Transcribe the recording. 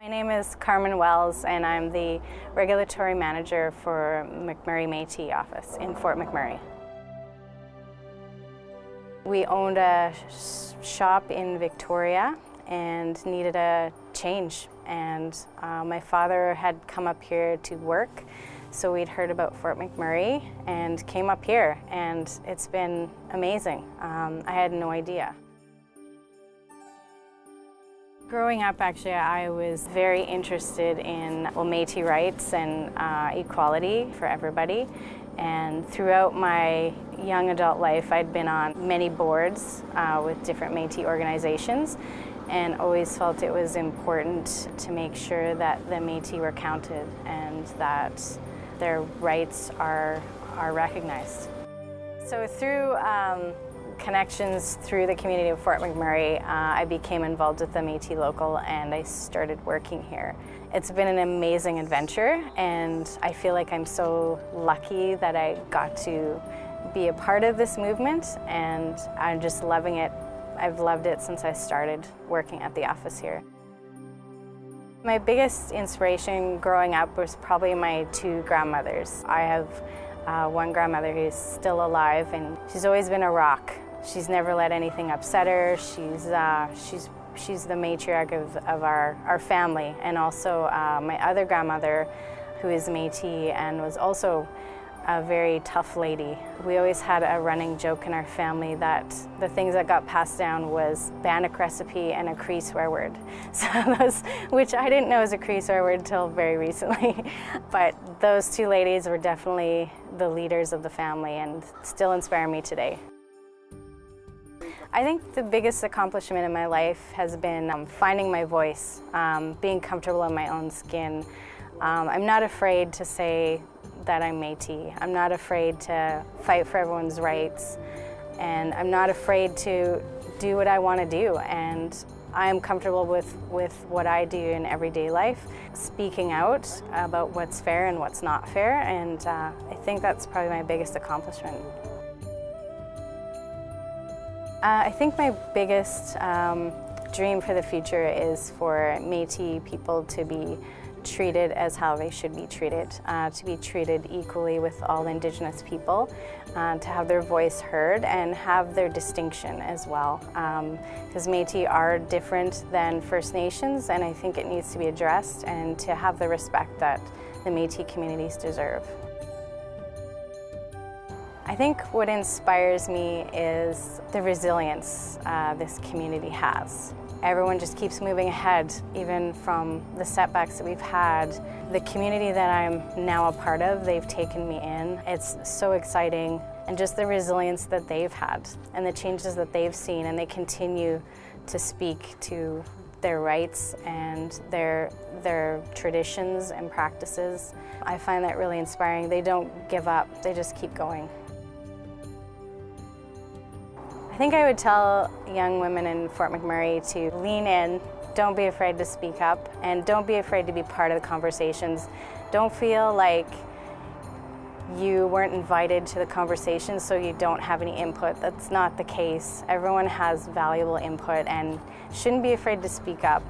My name is Carmen Wells, and I'm the Regulatory Manager for McMurray Métis office in Fort McMurray. We owned a shop in Victoria and needed a change, and my father had come up here to work, so we'd heard about Fort McMurray and came up here, and it's been amazing. I had no idea. Growing up, actually, I was very interested in Métis rights and equality for everybody. And throughout my young adult life, I'd been on many boards with different Métis organizations, and always felt it was important to make sure that the Métis were counted and that their rights are recognized. So through connections through the community of Fort McMurray, I became involved with the Métis Local and I started working here. It's been an amazing adventure, and I feel like I'm so lucky that I got to be a part of this movement, and I'm just loving it. I've loved it since I started working at the office here. My biggest inspiration growing up was probably my two grandmothers. I have one grandmother who's still alive, and she's always been a rock. She's never let anything upset her. She's the matriarch of our family. And also my other grandmother, who is Métis and was also a very tough lady. We always had a running joke in our family that the things that got passed down was bannock recipe and a Cree swear word. So those, which I didn't know was a Cree swear word until very recently. But those two ladies were definitely the leaders of the family and still inspire me today. I think the biggest accomplishment in my life has been finding my voice, being comfortable in my own skin. I'm not afraid to say that I'm Métis. I'm not afraid to fight for everyone's rights, and I'm not afraid to do what I want to do. And I'm comfortable with what I do in everyday life, speaking out about what's fair and what's not fair, and I think that's probably my biggest accomplishment. I think my biggest dream for the future is for Métis people to be treated as how they should be treated, to be treated equally with all Indigenous people, to have their voice heard and have their distinction as well. Because Métis are different than First Nations, and I think it needs to be addressed and to have the respect that the Métis communities deserve. I think what inspires me is the resilience this community has. Everyone just keeps moving ahead, even from the setbacks that we've had. The community that I'm now a part of, they've taken me in. It's so exciting, and just the resilience that they've had and the changes that they've seen, and they continue to speak to their rights and their traditions and practices. I find that really inspiring. They don't give up, they just keep going. I think I would tell young women in Fort McMurray to lean in, don't be afraid to speak up, and don't be afraid to be part of the conversations. Don't feel like you weren't invited to the conversation so you don't have any input. That's not the case. Everyone has valuable input and shouldn't be afraid to speak up.